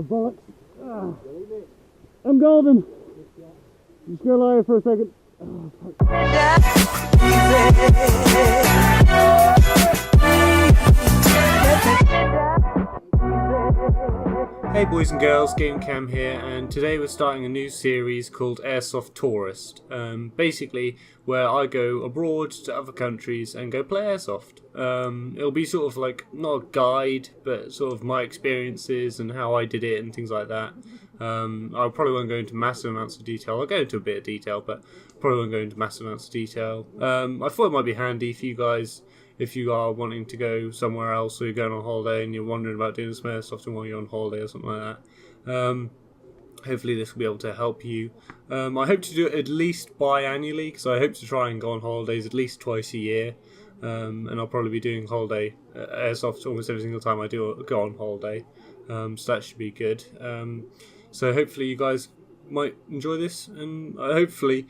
Oh, bollocks. Ah. I'm golden. Just go lie for a second. Oh, fuck. Hey boys and girls, GameCam here, and today we're starting a new series called Airsoft Tourist. Basically, where I go abroad to other countries and go play Airsoft. It'll be sort of like, not a guide, but sort of my experiences and how I did it and things like that. I probably won't go into massive amounts of detail. I'll go into a bit of detail, but probably won't go into massive amounts of detail. I thought it might be handy for you guys if you are wanting to go somewhere else, or you're going on holiday and you're wondering about doing some airsoft while you're on holiday or something like that. Hopefully this will be able to help you. I hope to do it at least biannually, because I hope to try and go on holidays at least twice a year. And I'll probably be doing holiday airsoft almost every single time I do go on holiday. So that should be good. So hopefully you guys might enjoy this, and hopefully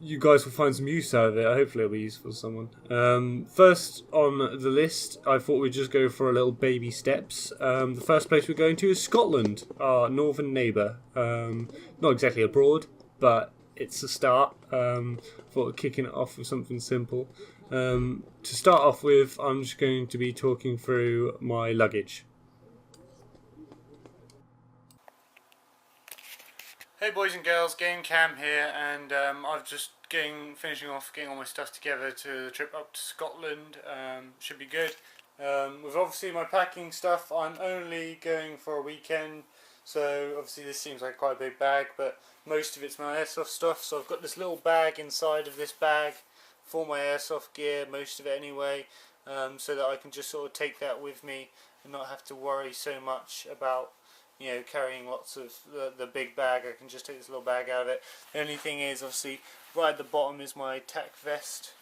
you guys will find some use out of it. Hopefully it'll be useful to someone. First on the list, I thought we'd just go for a little baby steps. The first place we're going to is Scotland, our northern neighbour. Not exactly abroad, but it's a start. Thought of kicking it off with something simple. To start off with, I'm just going to be talking through my luggage. Hey boys and girls, GameCam here, and I've just finishing off getting all my stuff together to the trip up to Scotland. Should be good. With obviously my packing stuff, I'm only going for a weekend, so obviously this seems like quite a big bag, but most of it's my airsoft stuff. So I've got this little bag inside of this bag for my airsoft gear, most of it anyway, so that I can just sort of take that with me and not have to worry so much about, you know, carrying lots of the big bag. I can just take this little bag out of it. The only thing is, obviously, right at the bottom is my tack vest.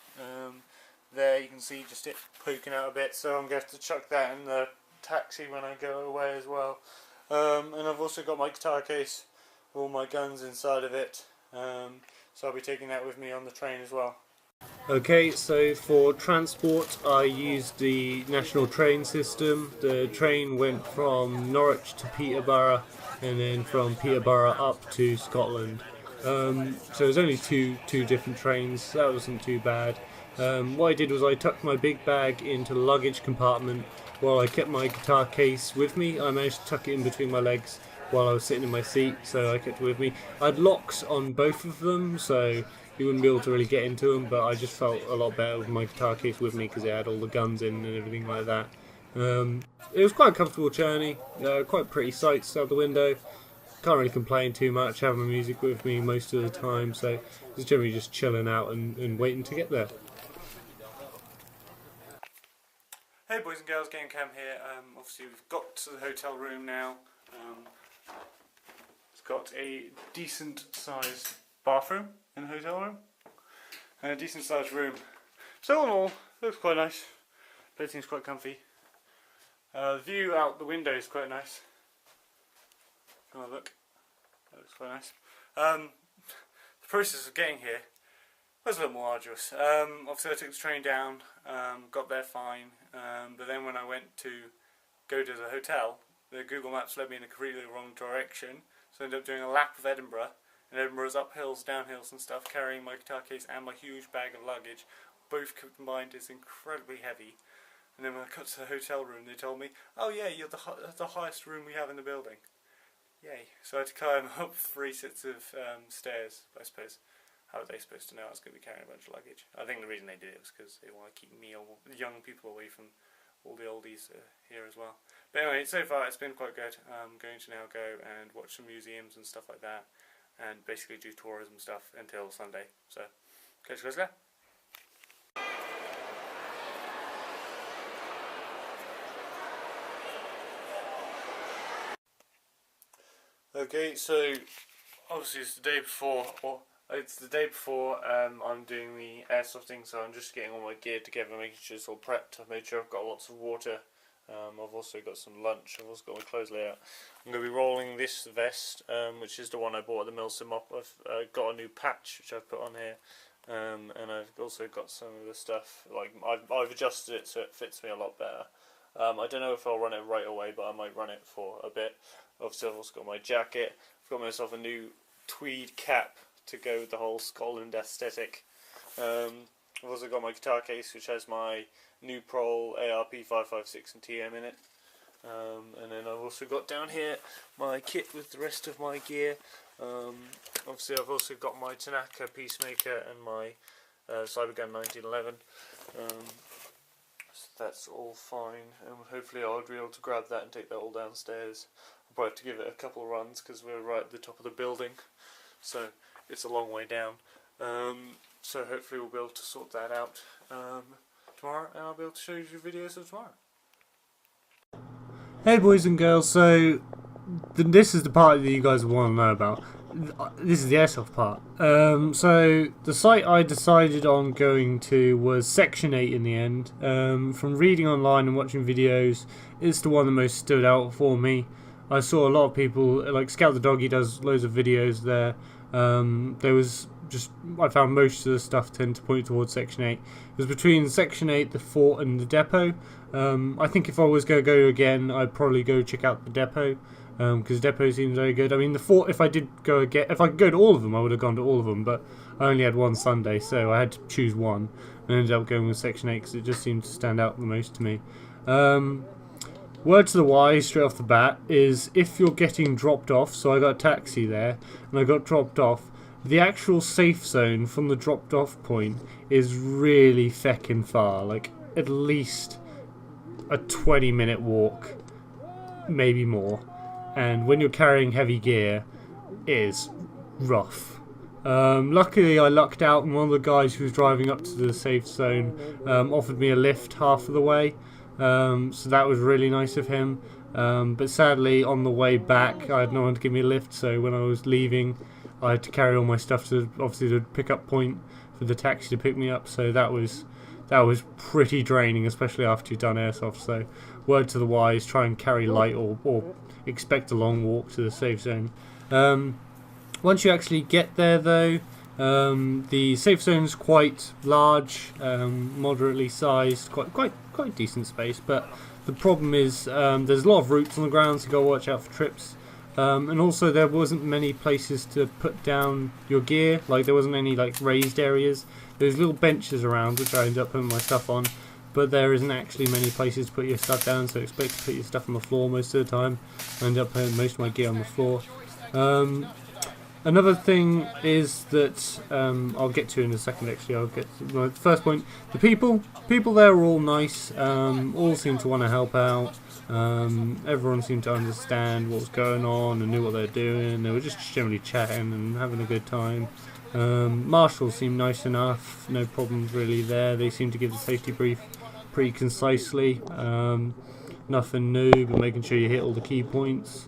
There you can see just it poking out a bit, so I'm going to have to chuck that in the taxi when I go away as well. And I've also got my guitar case with all my guns inside of it, so I'll be taking that with me on the train as well. Okay, so for transport I used the national train system. The train went from Norwich to Peterborough and then from Peterborough up to Scotland. So there's only two different trains, so that wasn't too bad. What I did was I tucked my big bag into the luggage compartment while I kept my guitar case with me. I managed to tuck it in between my legs while I was sitting in my seat, so I kept it with me. I had locks on both of them, so you wouldn't be able to really get into them, but I just felt a lot better with my guitar case with me because it had all the guns in and everything like that. It was quite a comfortable journey, quite pretty sights out the window. Can't really complain too much, having my music with me most of the time, so it's generally just chilling out and waiting to get there. Hey boys and girls, GameCam here. Obviously we've got to the hotel room now. It's got a decent sized bathroom in the hotel room and a decent sized room, so all in all it looks quite nice. Bed seems quite comfy. The view out the window is quite nice. Come on, look, that looks quite nice. The process of getting here was a little more arduous. Obviously I took the train down, got there fine, but then when I went to go to the hotel, the Google Maps led me in a completely wrong direction, so I ended up doing a lap of Edinburgh. And Edinburgh's up hills, down hills and stuff, carrying my guitar case and my huge bag of luggage. Both combined is incredibly heavy. And then when I got to the hotel room, they told me, oh yeah, you're the highest room we have in the building. Yay. So I had to climb up 3 sets of stairs. I suppose, how are they supposed to know I was going to be carrying a bunch of luggage? I think the reason they did it was because they want to keep me or young people away from all the oldies here as well. But anyway, so far it's been quite good. I'm going to now go and watch some museums and stuff like that, and basically do tourism stuff until Sunday. So, catch you guys later. Okay, so obviously it's the day before, I'm doing the airsofting, so I'm just getting all my gear together, making sure it's all prepped. I've made sure I've got lots of water. I've also got some lunch. I've also got my clothes laid out. I'm going to be rolling this vest, which is the one I bought at the Milsim Up. I've got a new patch which I've put on here, and I've also got some of the stuff. Like I've adjusted it so it fits me a lot better. I don't know if I'll run it right away, but I might run it for a bit. Obviously I've also got my jacket. I've got myself a new tweed cap to go with the whole Scotland aesthetic. I've also got my guitar case, which has my new Prol ARP 556 and TM in it. And then I've also got down here my kit with the rest of my gear. Obviously I've also got my Tanaka Peacemaker and my Cybergun 1911. So that's all fine, and hopefully I'll be able to grab that and take that all downstairs. I'll probably have to give it a couple of runs because we're right at the top of the building, so it's a long way down. So hopefully we'll be able to sort that out tomorrow, and I'll be able to show you videos of tomorrow. Hey boys and girls, so this is the part that you guys want to know about. This is the Airsoft part. So the site I decided on going to was Section 8 in the end. From reading online and watching videos, it's the one that most stood out for me. I saw a lot of people, like Scout the Doggy does loads of videos there. I found most of the stuff tend to point towards Section 8. It was between Section 8, the fort and the depot. I think if I was going to go again, I'd probably go check out the depot, because the depot seems very good. I mean, the fort, if I could go to all of them, I would have gone to all of them, but I only had one Sunday, so I had to choose one, and ended up going with Section 8 because it just seemed to stand out the most to me. Word to the wise straight off the bat is if you're getting dropped off, so I got a taxi there, and I got dropped off, the actual safe zone from the dropped off point is really feckin' far, like at least a 20-minute walk, maybe more, and when you're carrying heavy gear, it is rough. Luckily I lucked out, and one of the guys who was driving up to the safe zone offered me a lift half of the way, so that was really nice of him, but sadly on the way back I had no one to give me a lift, so when I was leaving I had to carry all my stuff to obviously the pick-up point for the taxi to pick me up, so that was pretty draining, especially after you've done Airsoft. So word to the wise, try and carry light or expect a long walk to the safe zone. Once you actually get there though, the safe zone is quite large, moderately sized, quite decent space, but the problem is there's a lot of roots on the ground, so go watch out for trips. And also there wasn't many places to put down your gear, like there wasn't any like raised areas. There's little benches around which I ended up putting my stuff on, but there isn't actually many places to put your stuff down, so expect to put your stuff on the floor most of the time. I ended up putting most of my gear on the floor. Another thing is that I'll get to in a second actually. I'll get to my first point. The people there are all nice, all seem to want to help out. Everyone seemed to understand what was going on and knew what they were doing. They were just generally chatting and having a good time. Marshals seemed nice enough, no problems really there. They seemed to give the safety brief pretty concisely. Nothing new, but making sure you hit all the key points.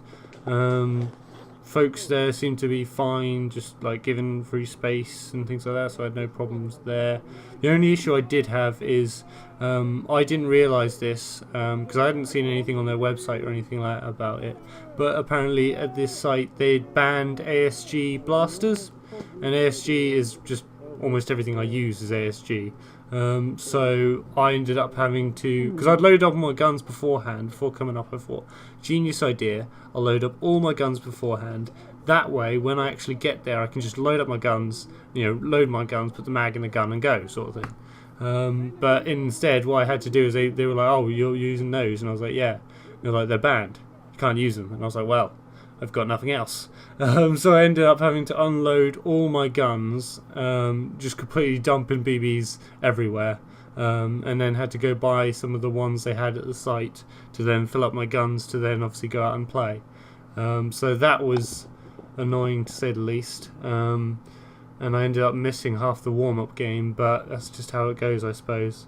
Folks there seem to be fine, just like giving free space and things like that, so I had no problems there. The only issue I did have is I didn't realise this because I hadn't seen anything on their website or anything like that about it, but apparently at this site they'd banned ASG blasters, and ASG is just almost everything I use is ASG. So I ended up having to, because I'd loaded up my guns beforehand, before coming up I thought, genius idea, I'll load up all my guns beforehand, that way when I actually get there I can just load up my guns, load my guns, put the mag in the gun and go, sort of thing. But instead what I had to do is they were like, oh, you're using those, and I was like, yeah. And they're like, they're banned, you can't use them, and I was like, well, I've got nothing else. So I ended up having to unload all my guns, just completely dumping BBs everywhere, and then had to go buy some of the ones they had at the site to then fill up my guns to then obviously go out and play. So that was annoying to say the least, and I ended up missing half the warm-up game, but that's just how it goes, I suppose.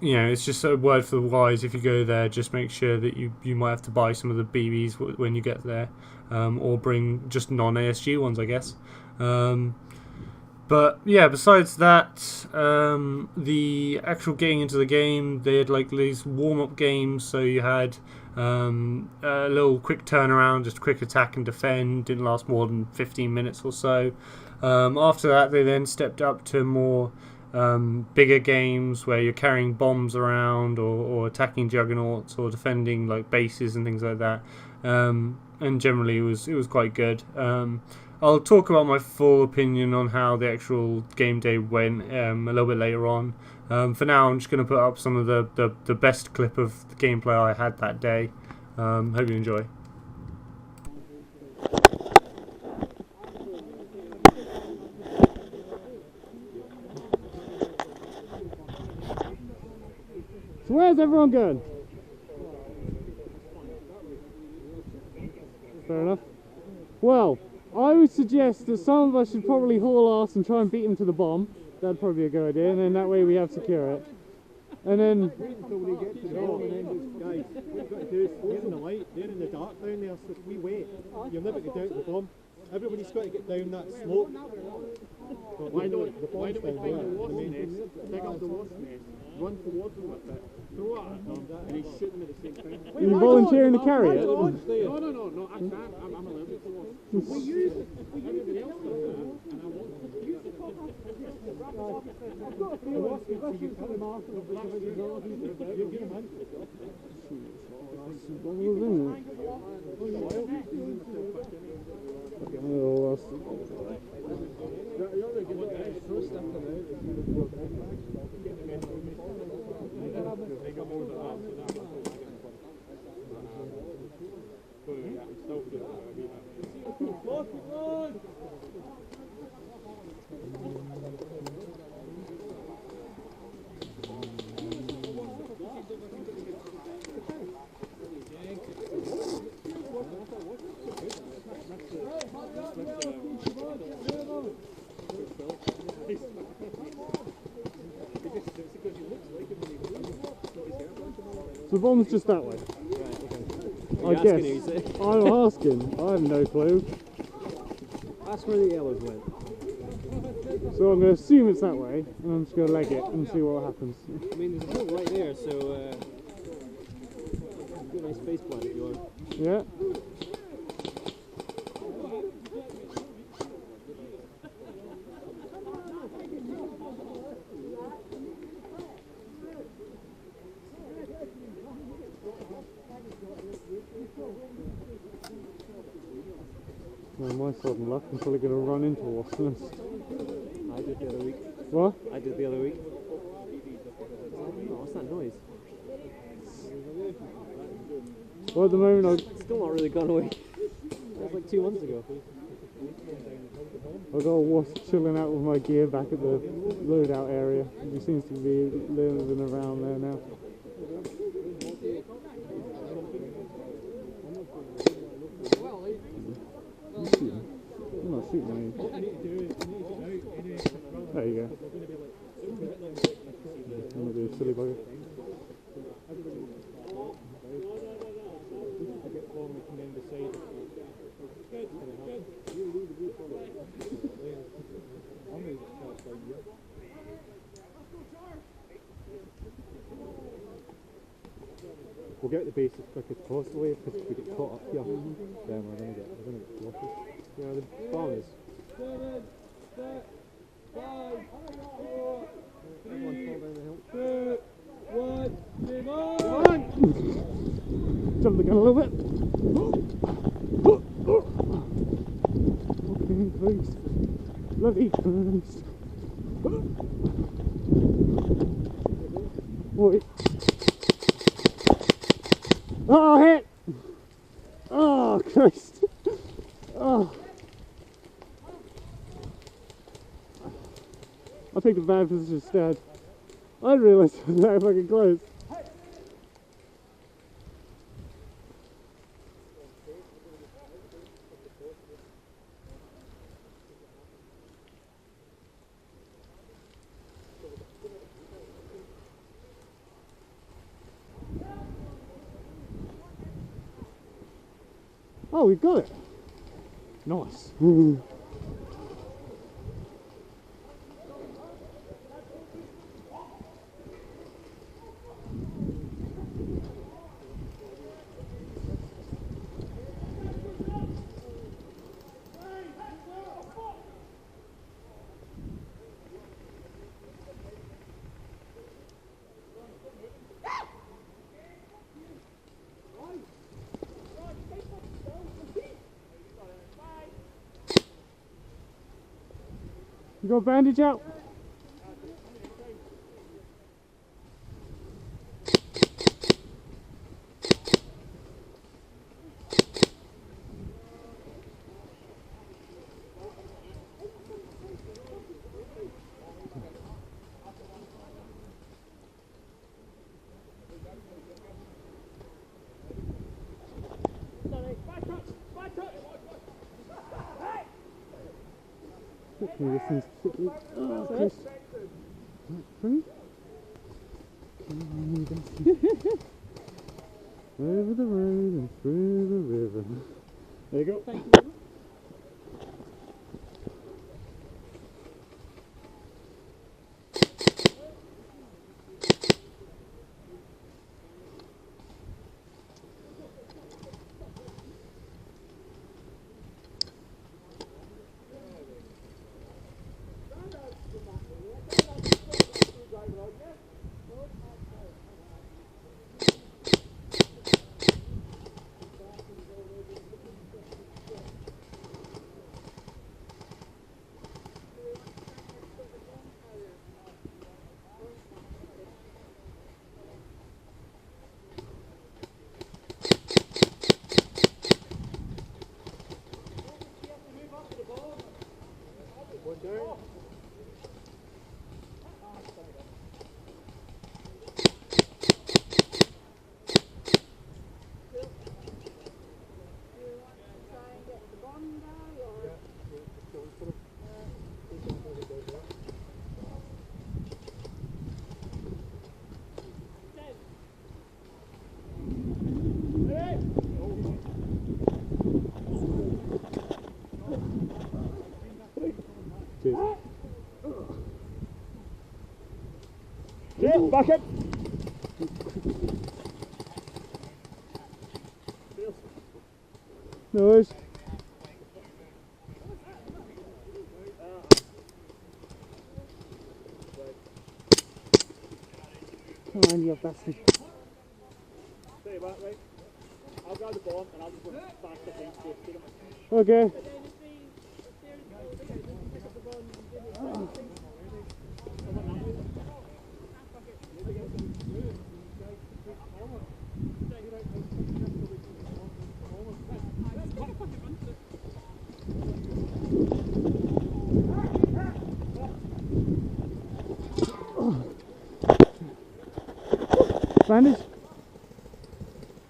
It's just a word for the wise. If you go there, just make sure that you might have to buy some of the BBs when you get there, or bring just non-ASG ones, I guess. But yeah, besides that, the actual getting into the game, they had like these warm-up games, so you had a little quick turnaround, just quick attack and defend, didn't last more than 15 minutes or so. After that, they then stepped up to more bigger games where you're carrying bombs around or attacking juggernauts or defending like bases and things like that. And generally it was quite good. I'll talk about my full opinion on how the actual game day went a little bit later on. For now, I'm just going to put up some of the best clip of the gameplay I had that day. Hope you enjoy. So where's everyone going? Fair enough. Well, I would suggest that some of us should probably haul ass and try and beat him to the bomb. That'd probably be a good idea, and then that way we have secure it. And then... Wait until we get to the bomb and then just, guys, what we've got to do is get in the light, they're in the dark down there, so if we wait, you'll never get down to the bomb. Everybody's got to get down that slope. Why don't we find the wasp nest, dig up the wasp nest, run towards them with it, throw it at them, and he's shooting at the same time. Are you volunteering to carry it? No, I can't. I'm allergic to wasps. We use everybody else does that, and I want to use the top half. I've got a feeling unless you cut him off and you get him in. So the bomb's just that way. Right, okay. I guess. I'm asking. I have no clue. That's where the yellows went. So I'm going to assume it's that way, and I'm just going to leg it and see what happens. I mean, there's a hole right there, so get a nice face plant if you want. Yeah. Well, my sudden luck, I'm probably going to run into a wasp nest. I did the other week. What? I did the other week. Oh, what's that noise? Well, at the moment, It's still not really gone away. That was like 2 months ago. I've got a wasp chilling out with my gear back at the loadout area. He seems to be living around there now. I'm not shooting at you. There you go. I'm gonna do a silly bugger. We'll get the base as quick as possible because if we get caught up here, then we're going to get blocked. Yeah, the bomb is. 7, 6, 5, 4, 3, 2, 1, game on! Jump the gun a little bit. Okay, please. Bloody Christ. Wait. Oh, hit! Oh, Christ. Oh. I picked a bad position instead. I realised it was that fucking close. Oh, we got it. Nice. You got a bandage out? This is particularly Chris. Free? Over the road and through the river. There you go. Thank you. Yeah, back in. No worries. Come on, you bastard. Stay back, right? I'll grab the bomb and I'll just back the thing to them. Okay. Bandage?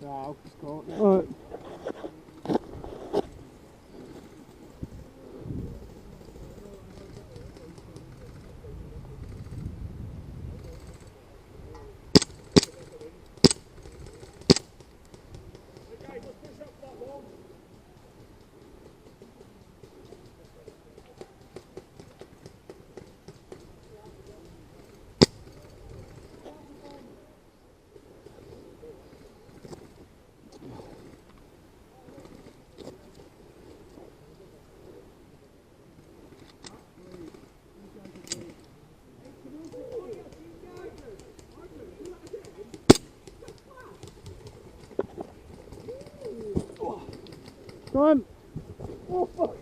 Yeah, I'll just call it. Alright. Come on. Oh, fuck.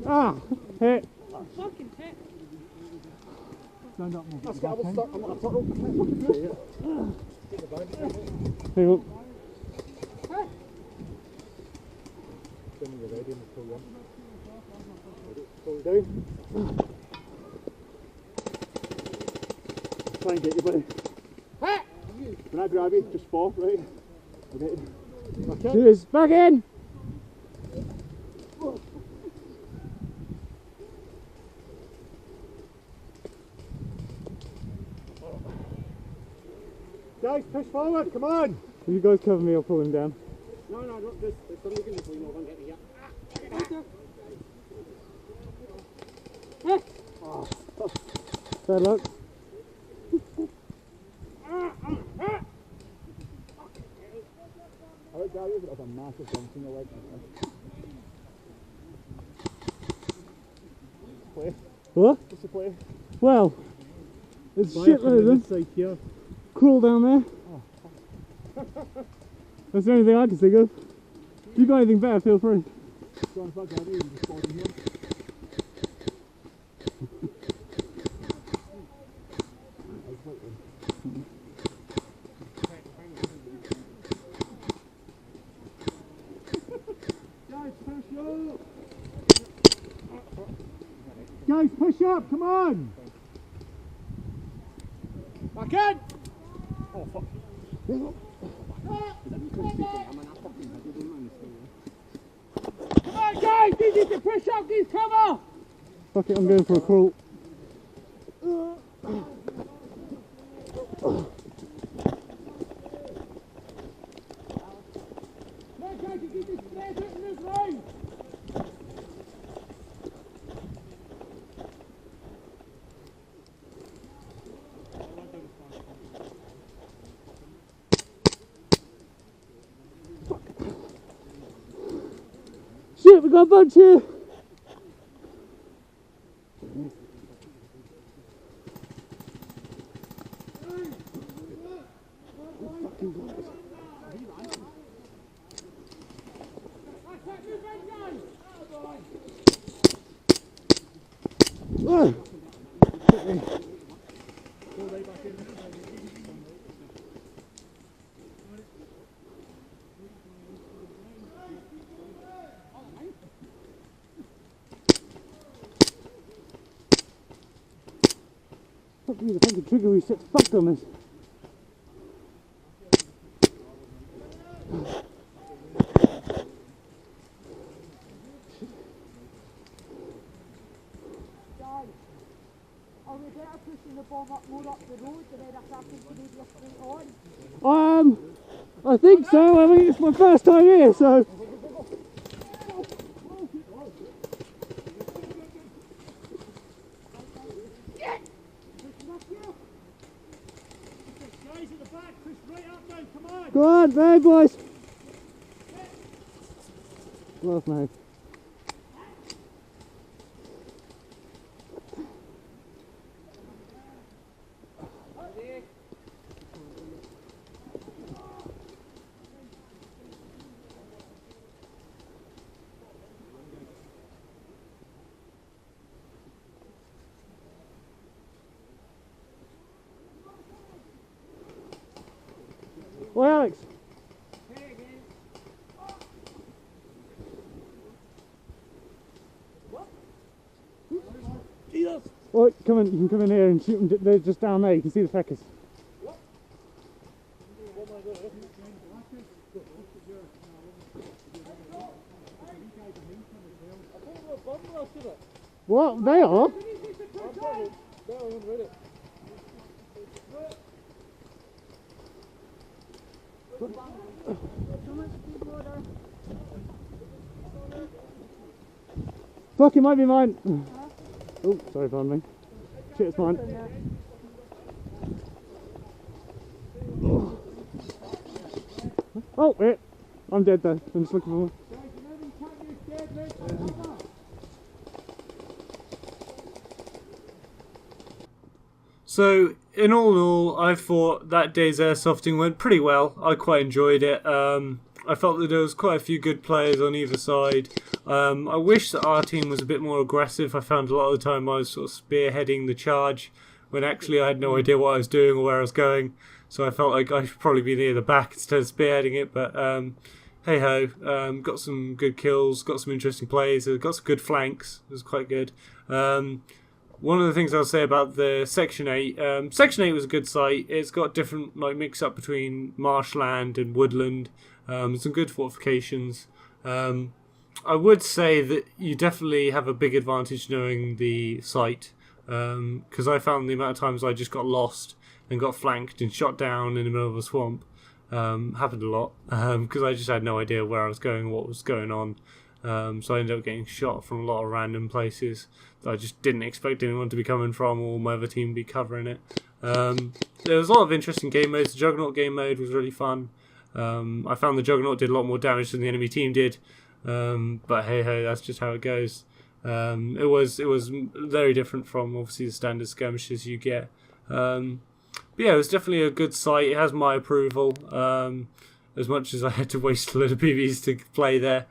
Ah, hit. Fucking hit. Stand up, that's got a stuck. I'm not a turtle. Get the bandage. Hey, look. When you're ready, and pull you in. Pull you down. Try and get you, buddy. When I grab you, just fall, right? Okay. Back in. Cheers. Back in. Guys, push forward, come on! You guys cover me, I'll pull him down. No, don't. There's somebody going to lean over and get me yet. Bad luck. I like Gary, but a massive dunk in your leg. Play. What? What's the play? Well, there's a shitload of them. Side here. Crawl down there. That's the only thing I can think of. you got anything better, feel free. Guys, push up, come on! Back in! Oh, fuck. Come on, guys! You need to push up, these cover! Fuck it, I'm going for a crawl. Shit, we got a bunch here! Whoa! Fuck me, the fucking trigger reset's fucked on this. Are we better pushing the bomb up more up the road and then attacking to maybe a straight on? I think so. I mean, it's my first time here, so. Guys at the back, push right up now, come on! Go on, man, boys. Well, mate. Well, Alex. Jesus. Well, come in. You can come in here and shoot them. They're just down there. You can see the feckers. What? They are? Fuck, it might be mine. Oh, sorry, pardon me. Shit, it's mine. Oh, wait. I'm dead though. I'm just looking for one. So, in all, I thought that day's airsofting went pretty well. I quite enjoyed it. I felt that there was quite a few good players on either side. I wish that our team was a bit more aggressive. I found a lot of the time I was sort of spearheading the charge when actually I had no idea what I was doing or where I was going. So I felt like I should probably be near the back instead of spearheading it. But hey ho, got some good kills, got some interesting plays, got some good flanks. It was quite good. One of the things I'll say about the Section 8, Section 8 was a good site. It's got different mix up between marshland and woodland. Some good fortifications. I would say that you definitely have a big advantage knowing the site, because I found the amount of times I just got lost and got flanked and shot down in the middle of a swamp happened a lot, because I just had no idea where I was going, what was going on. So I ended up getting shot from a lot of random places that I just didn't expect anyone to be coming from, or my other team be covering it. There was a lot of interesting game modes. The Juggernaut game mode was really fun. I found the Juggernaut did a lot more damage than the enemy team did, but hey ho, that's just how it goes. It was very different from obviously the standard skirmishes you get. But yeah, it was definitely a good site. It has my approval. as much as I had to waste a lot of PVs to play there.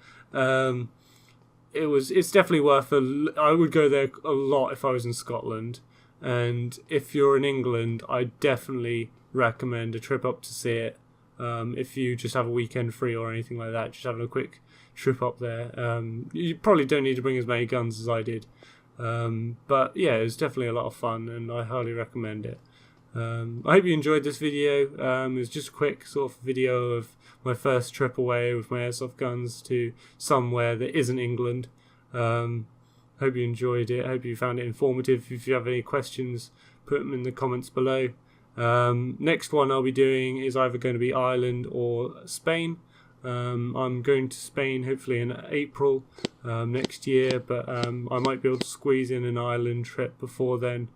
It's definitely worth I would go there a lot if I was in Scotland, and if you're in England, I definitely recommend a trip up to see it. If you just have a weekend free or anything like that, just having a quick trip up there. You probably don't need to bring as many guns as I did, but yeah, it was definitely a lot of fun, and I highly recommend it. I hope you enjoyed this video. It was just a quick sort of video of my first trip away with my airsoft guns to somewhere that isn't England. Hope you enjoyed it. Hope you found it informative. If you have any questions, put them in the comments below. Next one I'll be doing is either going to be Ireland or Spain. I'm going to Spain hopefully in April next year, but I might be able to squeeze in an Ireland trip before then,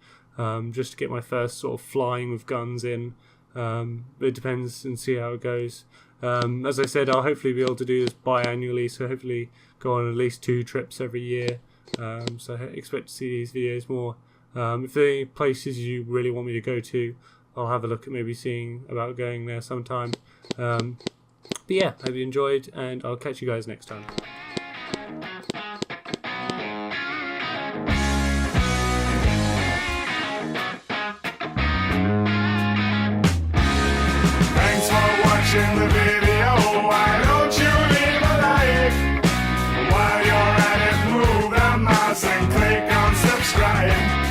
just to get my first sort of flying with guns in. It depends and see how it goes. As I said, I'll hopefully be able to do this biannually, so hopefully go on at least 2 trips every year. So I expect to see these videos more. If there are any places you really want me to go to, I'll have a look at maybe seeing about going there sometime. But yeah, hope you enjoyed, and I'll catch you guys next time. Thanks for watching the video. Why don't you leave a like? While you're at it, move the mouse and click on subscribe.